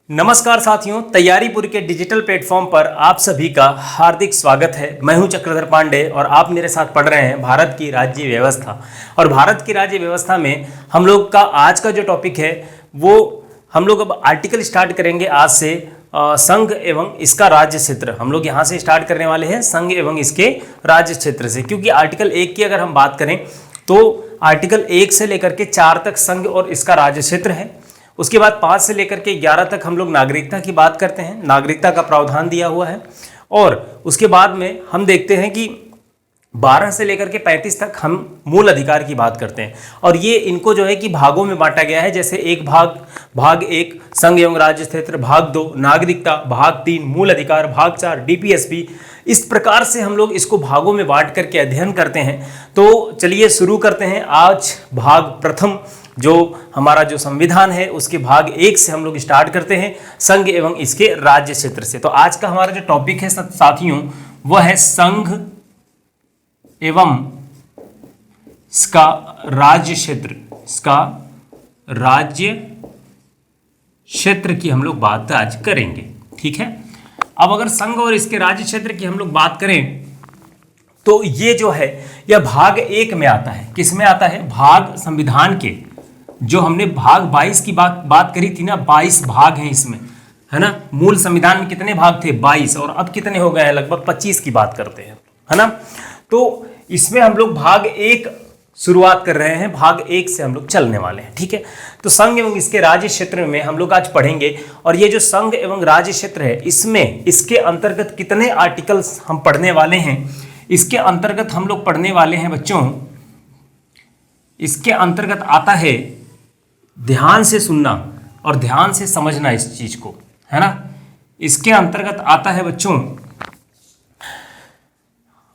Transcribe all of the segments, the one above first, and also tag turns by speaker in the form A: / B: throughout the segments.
A: नमस्कार साथियों, तैयारीपुर के डिजिटल प्लेटफॉर्म पर आप सभी का हार्दिक स्वागत है। मैं हूं चक्रधर पांडे और आप मेरे साथ पढ़ रहे हैं भारत की राज्य व्यवस्था। और भारत की राज्य व्यवस्था में हम लोग का आज का जो टॉपिक है वो हम लोग अब आर्टिकल स्टार्ट करेंगे आज से। संघ एवं इसका राज्य क्षेत्र हम लोग यहाँ से स्टार्ट करने वाले हैं, संघ एवं इसके राज्य क्षेत्र से। क्योंकि आर्टिकल 1 की अगर हम बात करें तो आर्टिकल 1 से लेकर के 4 तक संघ और इसका राज्य क्षेत्र है। उसके बाद 5 से लेकर के 11 तक हम लोग नागरिकता की बात करते हैं, नागरिकता का प्रावधान दिया हुआ है। और उसके बाद में हम देखते हैं कि 12 से लेकर के 35 तक हम मूल अधिकार की बात करते हैं। और ये इनको जो है कि भागों में बांटा गया है, जैसे एक भाग 1 संघ एवं राज्य क्षेत्र, भाग 2 नागरिकता, भाग 3 मूल अधिकार, भाग 4 डीपीएसपी। इस प्रकार से हम लोग इसको भागों में बांट करके अध्ययन करते हैं। तो चलिए शुरू करते हैं। आज भाग प्रथम जो हमारा जो संविधान है उसके भाग 1 से हम लोग स्टार्ट करते हैं, संघ एवं इसके राज्य क्षेत्र से। तो आज का हमारा जो टॉपिक है साथियों वह है संघ एवं इसका राज्य क्षेत्र। इसका राज्य क्षेत्र की हम लोग बात आज करेंगे, ठीक है। अब अगर संघ और इसके राज्य क्षेत्र की हम लोग बात करें तो ये जो है यह भाग 1 में आता है। किस में आता है? भाग संविधान के, जो हमने भाग 22 की बात करी थी ना, 22 भाग हैं इसमें, है ना। मूल संविधान में कितने भाग थे? 22, और अब कितने हो गए हैं? लगभग 25 की बात करते हैं, है ना। तो इसमें हम लोग भाग 1 शुरुआत कर रहे हैं, भाग 1 से हम लोग चलने वाले हैं, ठीक है। तो संघ एवं इसके राज्य क्षेत्र में हम लोग आज पढ़ेंगे। और ये जो संघ एवं राज्य क्षेत्र है इसमें इसके अंतर्गत कितने आर्टिकल्स हम पढ़ने वाले हैं? इसके अंतर्गत हम लोग पढ़ने वाले हैं बच्चों, इसके अंतर्गत आता है, ध्यान से सुनना और ध्यान से समझना इस चीज को, है ना। इसके अंतर्गत आता है बच्चों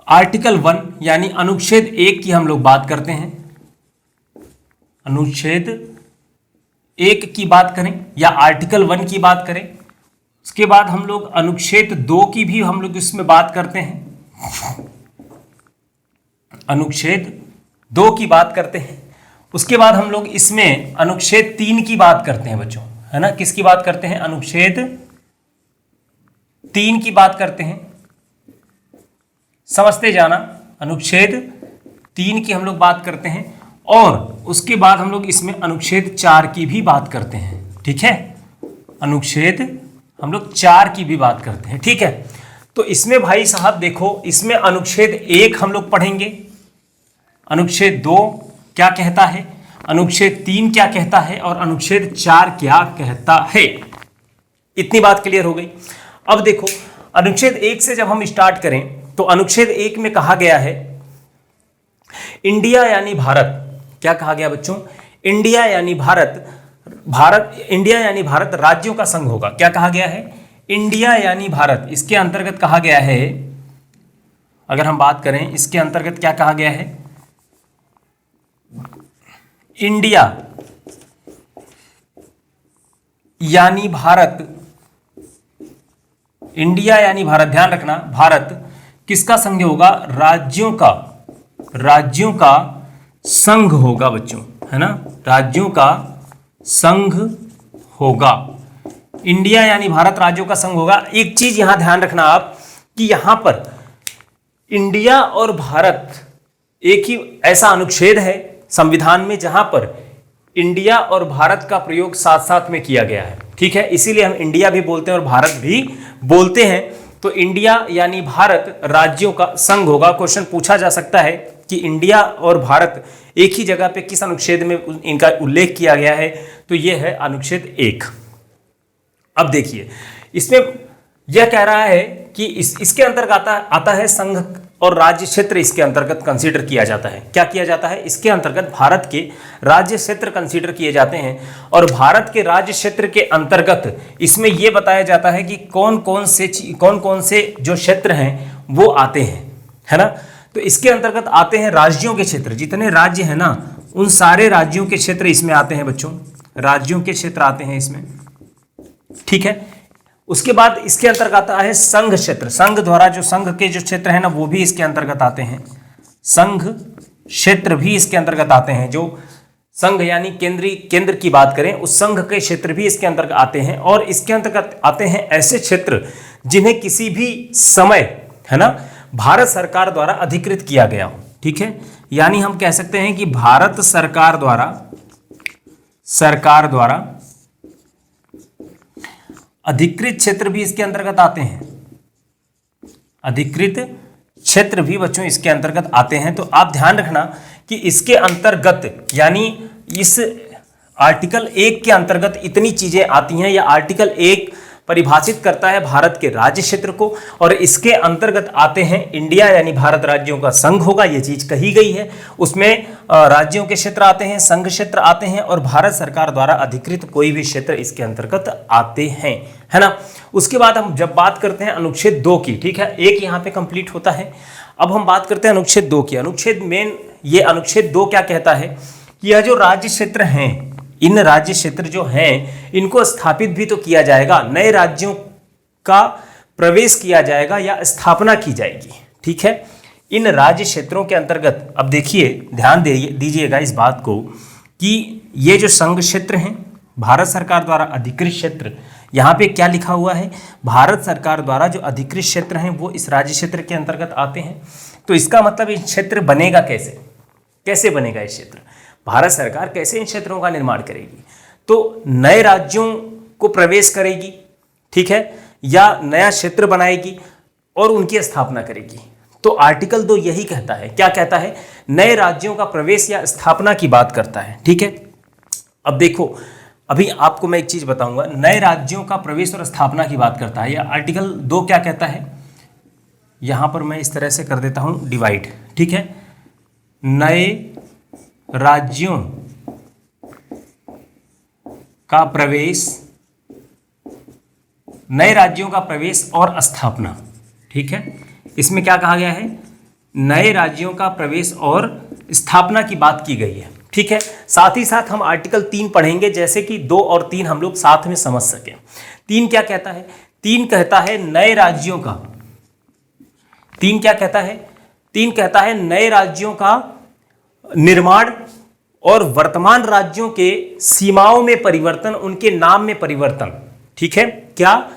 A: आर्टिकल 1 यानी अनुच्छेद 1 की हम लोग बात करते हैं। अनुच्छेद 1 की बात करें या आर्टिकल 1 की बात करें, उसके बाद हम लोग अनुच्छेद 2 की भी हम लोग इसमें बात करते हैं, अनुच्छेद 2 की बात करते हैं। उसके बाद हम लोग इसमें अनुच्छेद 3 की बात करते हैं बच्चों, है ना। किसकी बात करते हैं? अनुच्छेद 3 की बात करते हैं, समझते जाना। अनुच्छेद 3 की हम लोग बात करते हैं और उसके बाद हम लोग इसमें अनुच्छेद 4 की भी बात करते हैं, ठीक है। अनुच्छेद हम लोग 4 की भी बात करते हैं, ठीक है। तो इसमें भाई साहब देखो, इसमें अनुच्छेद 1 हम लोग पढ़ेंगे, अनुच्छेद 2 क्या कहता है, अनुच्छेद 3 क्या कहता है और अनुच्छेद 4 क्या कहता है। इतनी बात क्लियर हो गई। अब देखो अनुच्छेद 1 से जब हम स्टार्ट करें तो अनुच्छेद 1 में कहा गया है इंडिया यानी भारत। क्या कहा गया बच्चों? इंडिया यानी भारत, इंडिया यानी भारत राज्यों का संघ होगा। क्या कहा गया है? इंडिया यानी भारत। इसके अंतर्गत कहा गया है, अगर हम बात करें इसके अंतर्गत क्या कहा गया है? इंडिया यानी भारत, इंडिया यानी भारत, ध्यान रखना, भारत किसका संघ होगा? राज्यों का संघ होगा बच्चों, है ना। राज्यों का संघ होगा। इंडिया यानी भारत राज्यों का संघ होगा। एक चीज यहां ध्यान रखना आप कि यहां पर इंडिया और भारत एक ही ऐसा अनुच्छेद है संविधान में जहां पर इंडिया और भारत का प्रयोग साथ साथ में किया गया है, ठीक है। इसीलिए हम इंडिया भी बोलते हैं और भारत भी बोलते हैं। तो इंडिया यानी भारत राज्यों का संघ होगा। क्वेश्चन पूछा जा सकता है कि इंडिया और भारत एक ही जगह पे किस अनुच्छेद में इनका उल्लेख किया गया है? तो यह है अनुच्छेद 1। अब देखिए इसमें यह कह रहा है कि इसके अंतर्गत आता है संघ और राज्य क्षेत्र, इसके अंतर्गत कंसीडर किया जाता है। क्या किया जाता है? इसके अंतर्गत भारत के राज्य क्षेत्र कंसीडर किए जाते हैं। और भारत के राज्य क्षेत्र के अंतर्गत इसमें यह बताया जाता है कि कौन कौन से जो क्षेत्र हैं वो आते हैं, है ना। तो इसके अंतर्गत आते हैं राज्यों के क्षेत्र, जितने राज्य हैं ना उन सारे राज्यों के क्षेत्र इसमें आते हैं बच्चों, राज्यों के क्षेत्र आते हैं इसमें, ठीक है। उसके बाद इसके अंतर्गत आता है संघ क्षेत्र, संघ द्वारा जो संघ के जो क्षेत्र है ना वो भी इसके अंतर्गत आते हैं, संघ क्षेत्र भी इसके अंतर्गत आते हैं, जो संघ यानी केंद्रीय, केंद्र की बात करें, उस संघ के क्षेत्र भी इसके अंतर्गत आते हैं। और इसके अंतर्गत आते हैं ऐसे क्षेत्र जिन्हें किसी भी समय, है ना, भारत सरकार द्वारा अधिकृत किया गया हो। ठीक है, यानी हम कह सकते हैं कि भारत सरकार द्वारा अधिकृत क्षेत्र भी इसके अंतर्गत आते हैं। अधिकृत क्षेत्र भी बच्चों इसके अंतर्गत आते हैं। तो आप ध्यान रखना कि इसके अंतर्गत यानी इस आर्टिकल 1 के अंतर्गत इतनी चीजें आती हैं, या आर्टिकल 1 परिभाषित करता है भारत के राज्य क्षेत्र को, और इसके अंतर्गत आते हैं इंडिया यानी भारत राज्यों का संघ होगा, ये चीज कही गई है। उसमें राज्यों के क्षेत्र आते हैं, संघ क्षेत्र आते हैं, और भारत सरकार द्वारा अधिकृत कोई भी क्षेत्र इसके अंतर्गत आते हैं, है ना। उसके बाद हम जब बात करते हैं अनुच्छेद 2 की, ठीक है, एक यहाँ पे कंप्लीट होता है। अब हम बात करते हैं अनुच्छेद 2 की। अनुच्छेद 2 क्या कहता है कि यह जो राज्य क्षेत्र हैं, इन राज्य क्षेत्र जो हैं इनको स्थापित भी तो किया जाएगा, नए राज्यों का प्रवेश किया जाएगा या स्थापना की जाएगी। ठीक है, इन राज्य क्षेत्रों के अंतर्गत अब देखिए, ध्यान दीजिएगा इस बात को कि ये जो संघ क्षेत्र हैं, भारत सरकार द्वारा अधिकृत क्षेत्र, यहाँ पे क्या लिखा हुआ है, भारत सरकार द्वारा जो अधिकृत क्षेत्र हैं वो इस राज्य क्षेत्र के अंतर्गत आते हैं। तो इसका मतलब ये क्षेत्र बनेगा कैसे बनेगा ये क्षेत्र, भारत सरकार कैसे इन क्षेत्रों का निर्माण करेगी, तो नए राज्यों को प्रवेश करेगी, ठीक है, या नया क्षेत्र बनाएगी और उनकी स्थापना करेगी। तो आर्टिकल 2 यही कहता है, क्या कहता है, नए राज्यों का प्रवेश या स्थापना की बात करता है। ठीक है, अब देखो, अभी आपको मैं एक चीज बताऊंगा, नए राज्यों का प्रवेश और स्थापना की बात करता है, या आर्टिकल 2 क्या कहता है, यहां पर मैं इस तरह से कर देता हूं डिवाइड। ठीक है, नए राज्यों का प्रवेश और स्थापना। ठीक है, इसमें क्या कहा गया है, नए राज्यों का प्रवेश और स्थापना की बात की गई है। ठीक है, साथ ही साथ हम आर्टिकल 3 पढ़ेंगे, जैसे कि 2 और 3 हम लोग साथ में समझ सकें। 3 क्या कहता है, 3 कहता है नए राज्यों का, 3 क्या कहता है, 3 कहता है नए राज्यों का निर्माण और वर्तमान राज्यों के सीमाओं में परिवर्तन, उनके नाम में परिवर्तन। ठीक है, क्या,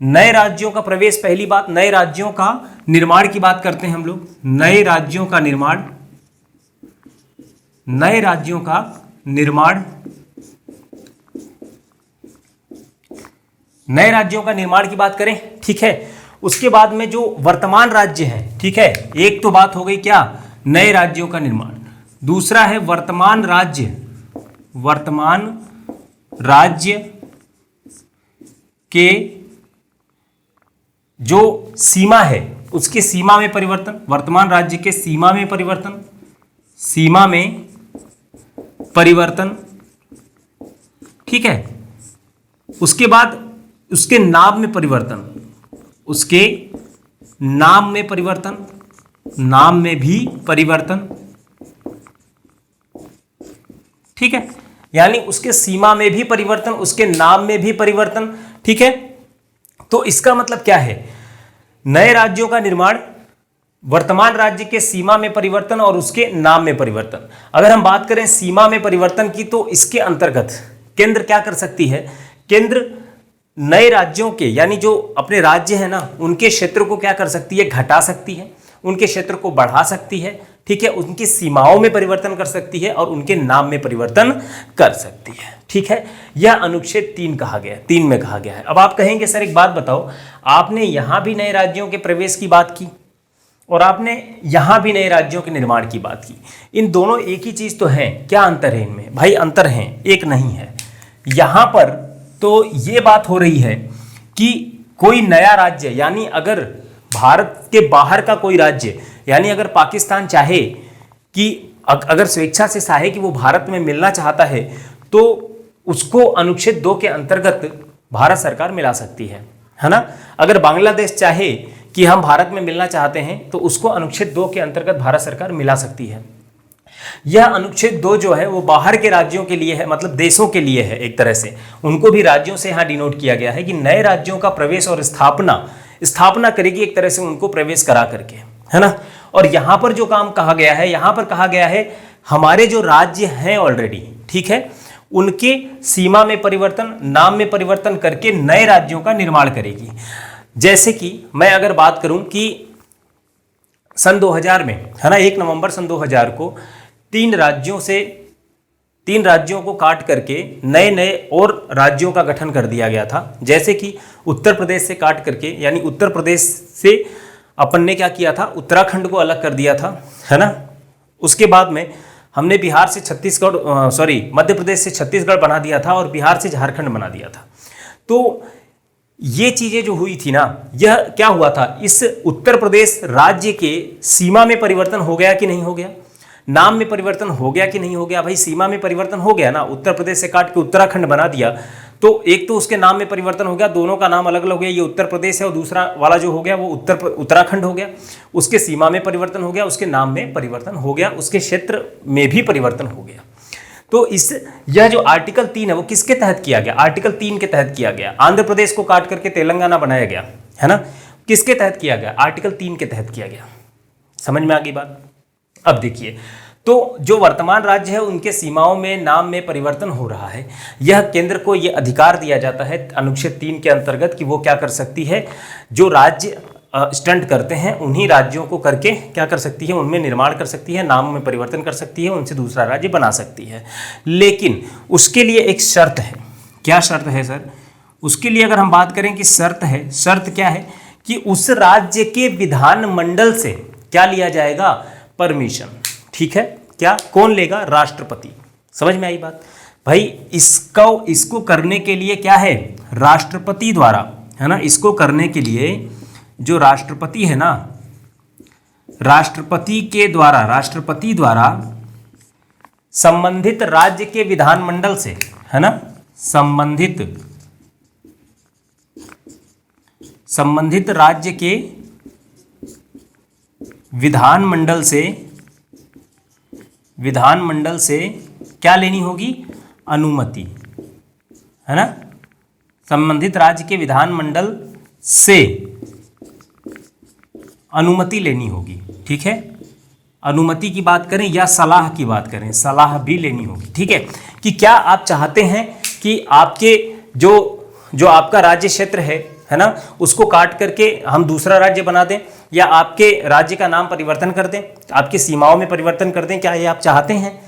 A: नए राज्यों का प्रवेश, पहली बात, नए राज्यों का निर्माण की बात करते हैं हम लोग, नए राज्यों का निर्माण, नए राज्यों का निर्माण, नए राज्यों का निर्माण की बात करें। ठीक है, उसके बाद में जो वर्तमान राज्य हैं, ठीक है, एक तो बात हो गई क्या, नए राज्यों का निर्माण, दूसरा है वर्तमान राज्य के जो सीमा है उसकी सीमा में परिवर्तन, वर्तमान राज्य के सीमा में परिवर्तन, ठीक है। उसके बाद उसके नाम में परिवर्तन, नाम में भी परिवर्तन, ठीक है, यानी उसके सीमा में भी परिवर्तन, उसके नाम में भी परिवर्तन। ठीक है, तो इसका मतलब क्या है, नए राज्यों का निर्माण, वर्तमान राज्य के सीमा में परिवर्तन और उसके नाम में परिवर्तन। अगर हम बात करें सीमा में परिवर्तन की, तो इसके अंतर्गत केंद्र क्या कर सकती है, केंद्र नए राज्यों के, यानी जो अपने राज्य है ना, उनके क्षेत्र को क्या कर सकती है, घटा सकती है, उनके क्षेत्र को बढ़ा सकती है। ठीक है, उनकी सीमाओं में परिवर्तन कर सकती है और उनके नाम में परिवर्तन कर सकती है। ठीक है, यह अनुच्छेद 3 कहा गया है, 3 में कहा गया है। अब आप कहेंगे सर एक बात बताओ, आपने यहां भी नए राज्यों के प्रवेश की बात की और आपने यहां भी नए राज्यों के निर्माण की बात की, इन दोनों एक ही चीज तो है, क्या अंतर है इनमें, भाई अंतर है, एक नहीं है। यहां पर तो ये बात हो रही है कि कोई नया राज्य, यानी अगर भारत के बाहर का कोई राज्य, यानी अगर पाकिस्तान चाहे कि अगर स्वेच्छा से चाहे कि वो भारत में मिलना चाहता है, तो उसको अनुच्छेद 2 के अंतर्गत भारत सरकार मिला सकती है ना। अगर बांग्लादेश चाहे कि हम भारत में मिलना चाहते हैं, तो उसको अनुच्छेद 2 के अंतर्गत भारत सरकार मिला सकती है। यह अनुच्छेद 2 जो है वो बाहर के राज्यों के लिए है, मतलब देशों के लिए है, एक तरह से उनको भी राज्यों से यहाँ डिनोट किया गया है कि नए राज्यों का प्रवेश और स्थापना करेगी, एक तरह से उनको प्रवेश करा करके, है ना। और यहाँ पर जो काम कहा गया है, यहाँ पर कहा गया है हमारे जो राज्य हैं ऑलरेडी, ठीक है, उनके सीमा में परिवर्तन, नाम में परिवर्तन करके नए राज्यों का निर्माण करेगी। जैसे कि मैं अगर बात करूं कि सन 2000 में, है ना, 1 नवंबर सन 2000 को 3 राज्यों को काट करके नए नए और राज्यों का गठन कर दिया गया था। जैसे कि उत्तर प्रदेश से काट करके, यानी उत्तर प्रदेश से अपन ने क्या किया था, उत्तराखंड को अलग कर दिया था, है ना। उसके बाद में हमने बिहार से छत्तीसगढ़, मध्य प्रदेश से छत्तीसगढ़ बना दिया था और बिहार से झारखंड बना दिया था। तो ये चीजें जो हुई थी ना, यह क्या हुआ था, इस उत्तर प्रदेश राज्य के सीमा में परिवर्तन हो गया कि नहीं हो गया, नाम में परिवर्तन हो गया कि नहीं हो गया। भाई सीमा में परिवर्तन हो गया ना, उत्तर प्रदेश से काट के उत्तराखंड बना दिया, तो एक तो उसके नाम में परिवर्तन हो गया, दोनों का नाम अलग अलग हो गया, ये उत्तर प्रदेश है और दूसरा वाला जो हो गया वो उत्तराखंड हो गया। उसके सीमा में परिवर्तन हो गया, उसके नाम में परिवर्तन हो गया, उसके क्षेत्र में भी परिवर्तन हो गया। तो यह जो आर्टिकल 3 है वो किसके तहत किया गया, आर्टिकल 3 के तहत किया गया। आंध्र प्रदेश को काट करके तेलंगाना बनाया गया, है ना, किसके तहत किया गया, आर्टिकल 3 के तहत किया गया। समझ में आ गई बात। अब देखिए, तो जो वर्तमान राज्य है उनके सीमाओं में, नाम में परिवर्तन हो रहा है। यह केंद्र को यह अधिकार दिया जाता है अनुच्छेद 3 के अंतर्गत कि वो क्या कर सकती है, जो राज्य स्टंट करते हैं उन्हीं राज्यों को करके क्या कर सकती है, उनमें निर्माण कर सकती है, नाम में परिवर्तन कर सकती है, उनसे दूसरा राज्य बना सकती है। लेकिन उसके लिए एक शर्त है। क्या शर्त है सर? उसके लिए अगर हम बात करें कि शर्त है, शर्त क्या है कि उस राज्य के विधानमंडल से क्या लिया जाएगा, परमिशन। ठीक है, क्या, कौन लेगा, राष्ट्रपति। समझ में आई बात भाई। इसको करने के लिए क्या है, राष्ट्रपति द्वारा, है ना, इसको करने के लिए जो राष्ट्रपति है ना, राष्ट्रपति द्वारा संबंधित राज्य के विधानमंडल से, है ना, संबंधित राज्य के विधानमंडल से क्या लेनी होगी, अनुमति, है ना। संबंधित राज्य के विधानमंडल से अनुमति लेनी होगी। ठीक है, अनुमति की बात करें या सलाह की बात करें, सलाह भी लेनी होगी। ठीक है, कि क्या आप चाहते हैं कि आपके जो आपका राज्य क्षेत्र है ना, उसको काट करके हम दूसरा राज्य बना दें, या आपके राज्य का नाम परिवर्तन कर दें, आपकी सीमाओं में परिवर्तन कर दें, क्या ये आप चाहते हैं?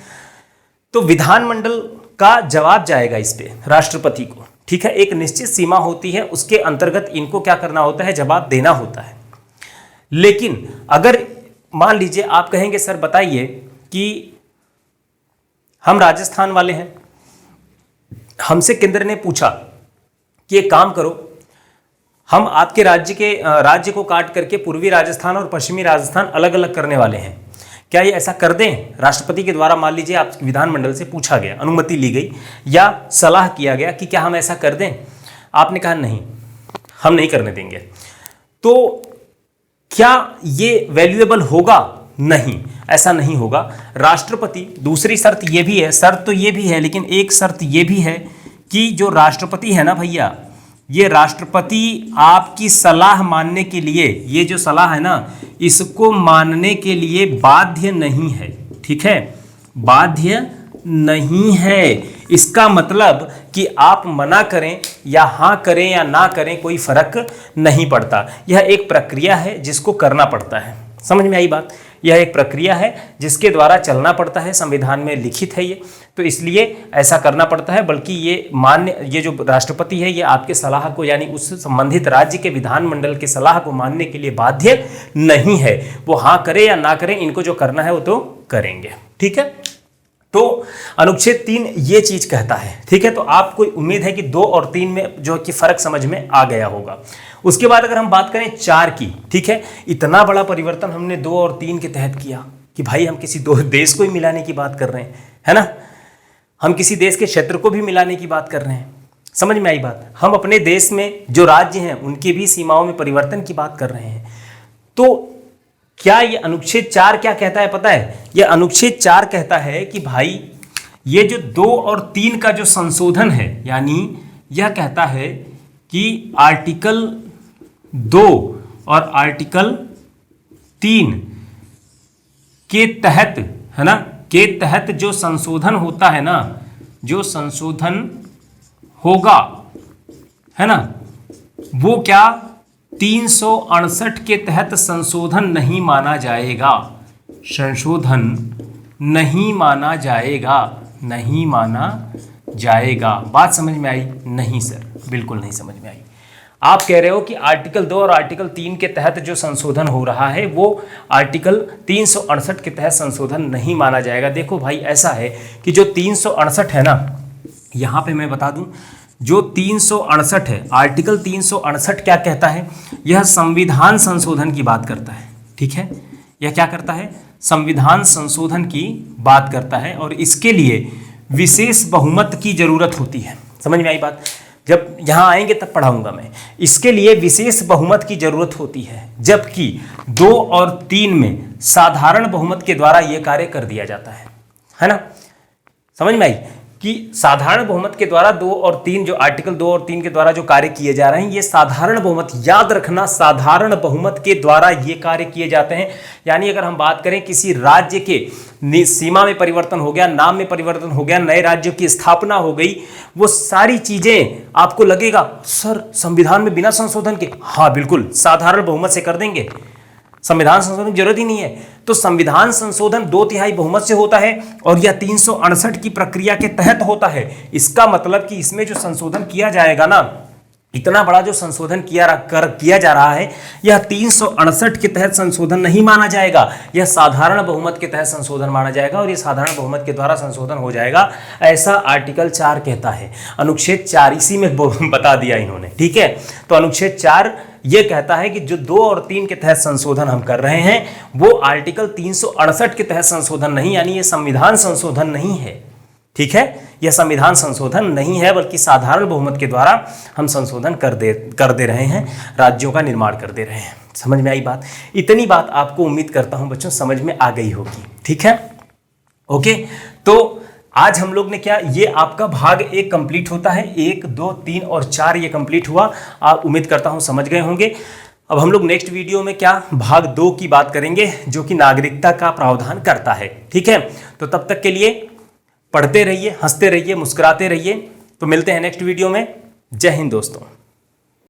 A: तो विधानमंडल का जवाब जाएगा इस पे राष्ट्रपति को। ठीक है, एक निश्चित सीमा होती है, उसके अंतर्गत इनको क्या करना होता है, जवाब देना होता है। लेकिन अगर मान लीजिए आप कहेंगे सर बताइए कि हम राजस्थान वाले हैं, हमसे केंद्र ने पूछा कि एक काम करो, हम आपके राज्य को काट करके पूर्वी राजस्थान और पश्चिमी राजस्थान अलग अलग करने वाले हैं, क्या ये ऐसा कर दें? राष्ट्रपति के द्वारा मान लीजिए आप विधानमंडल से पूछा गया, अनुमति ली गई या सलाह किया गया कि क्या हम ऐसा कर दें। आपने कहा नहीं, हम नहीं करने देंगे। तो क्या ये वैल्यूएबल होगा? नहीं, ऐसा नहीं होगा। राष्ट्रपति, दूसरी शर्त ये भी है, शर्त तो ये भी है, लेकिन एक शर्त ये भी है कि जो राष्ट्रपति है ना भैया, ये राष्ट्रपति आपकी सलाह मानने के लिए, ये जो सलाह है ना, इसको मानने के लिए बाध्य नहीं है। ठीक है, बाध्य नहीं है। इसका मतलब कि आप मना करें या हाँ करें या ना करें, कोई फर्क नहीं पड़ता। यह एक प्रक्रिया है जिसको करना पड़ता है। समझ में आई बात? यह एक प्रक्रिया है जिसके द्वारा चलना पड़ता है, संविधान में लिखित है ये, तो इसलिए ऐसा करना पड़ता है। बल्कि ये जो राष्ट्रपति है, ये आपके सलाह को, यानी उस संबंधित राज्य के विधानमंडल की सलाह को मानने के लिए बाध्य नहीं है। वो हाँ करे या ना करें, इनको जो करना है वो तो करेंगे। ठीक है, तो अनुच्छेद 3 ये चीज कहता है। ठीक है, तो आपको उम्मीद है कि 2 और 3 में जो कि फर्क समझ में आ गया होगा। उसके बाद अगर हम बात करें 4 की, ठीक है, इतना बड़ा परिवर्तन हमने 2 और 3 के तहत किया कि भाई हम किसी दो देश को ही मिलाने की बात कर रहे हैं, है ना, हम किसी देश के क्षेत्र को भी मिलाने की बात कर रहे हैं। समझ में आई बात? हम अपने देश में जो राज्य हैं उनकी भी सीमाओं में परिवर्तन की बात कर रहे हैं। तो क्या ये अनुच्छेद 4 क्या कहता है पता है? ये अनुच्छेद 4 कहता है कि भाई ये जो 2 और 3 का जो संशोधन है, यानी यह कहता है कि आर्टिकल 2 और आर्टिकल 3 के तहत, है ना, के तहत जो संशोधन होता है ना, जो संशोधन होगा, है ना, वो क्या 368 के तहत संशोधन नहीं माना जाएगा, संशोधन नहीं माना जाएगा, नहीं माना जाएगा। बात समझ में आई? नहीं सर, बिल्कुल नहीं समझ में आई। आप कह रहे हो कि आर्टिकल 2 और आर्टिकल 3 के तहत जो संशोधन हो रहा है वो आर्टिकल 368 के तहत संशोधन नहीं माना जाएगा। देखो भाई, ऐसा है कि जो 368 है ना, यहाँ पे मैं बता दूं, जो 368 है, आर्टिकल 368 क्या कहता है? यह संविधान संशोधन की बात करता है। ठीक है, यह क्या करता है? संविधान संशोधन की बात करता है और इसके लिए विशेष बहुमत की जरूरत होती है। समझ में आई बात? जब यहाँ आएंगे तब पढ़ाऊंगा मैं। इसके लिए विशेष बहुमत की जरूरत होती है, जबकि 2 और 3 में साधारण बहुमत के द्वारा यह कार्य कर दिया जाता है ना? समझ में आई कि साधारण बहुमत के द्वारा 2 और 3, जो आर्टिकल 2 और 3 के द्वारा जो कार्य किए जा रहे हैं, ये साधारण बहुमत, याद रखना, साधारण बहुमत के द्वारा ये कार्य किए जाते हैं। यानी अगर हम बात करें किसी राज्य के सीमा में परिवर्तन हो गया, नाम में परिवर्तन हो गया, नए राज्य की स्थापना हो गई, वो सारी चीजें आपको लगेगा सर संविधान में बिना संशोधन के, हाँ बिल्कुल साधारण बहुमत से कर देंगे, संविधान संशोधन की जरूरत ही नहीं है। तो संविधान संशोधन 2/3 बहुमत से होता है और यह 368 की प्रक्रिया के तहत होता है। इसका मतलब कि इसमें जो संशोधन किया जाएगा ना, इतना बड़ा जो संशोधन किया जा रहा है, यह 368 के तहत संशोधन नहीं माना जाएगा, यह साधारण बहुमत के तहत संशोधन माना जाएगा और यह साधारण बहुमत के द्वारा संशोधन हो जाएगा, ऐसा आर्टिकल 4 कहता है। अनुच्छेद 4 इसी में बता दिया इन्होंने। ठीक है, तो अनुच्छेद 4 ये कहता है कि जो 2 और 3 के तहत संशोधन हम कर रहे हैं वो आर्टिकल 368 के तहत संशोधन नहीं, यानी ये संविधान संशोधन नहीं है। ठीक है, यह संविधान संशोधन नहीं है, बल्कि साधारण बहुमत के द्वारा हम संशोधन कर दे रहे हैं, राज्यों का निर्माण कर दे रहे हैं। समझ में आई बात? इतनी बात आपको उम्मीद करता हूं बच्चों समझ में आ गई होगी। ठीक है, ओके। तो आज हम लोग ने क्या, ये आपका भाग 1 कंप्लीट होता है। 1, 2, 3 और 4 ये कंप्लीट हुआ। आप उम्मीद करता हूं समझ गए होंगे। अब हम लोग नेक्स्ट वीडियो में क्या भाग 2 की बात करेंगे, जो कि नागरिकता का प्रावधान करता है। ठीक है, तो तब तक के लिए पढ़ते रहिए, हंसते रहिए, मुस्कुराते रहिए। तो मिलते हैं नेक्स्ट वीडियो में। जय हिंद दोस्तों।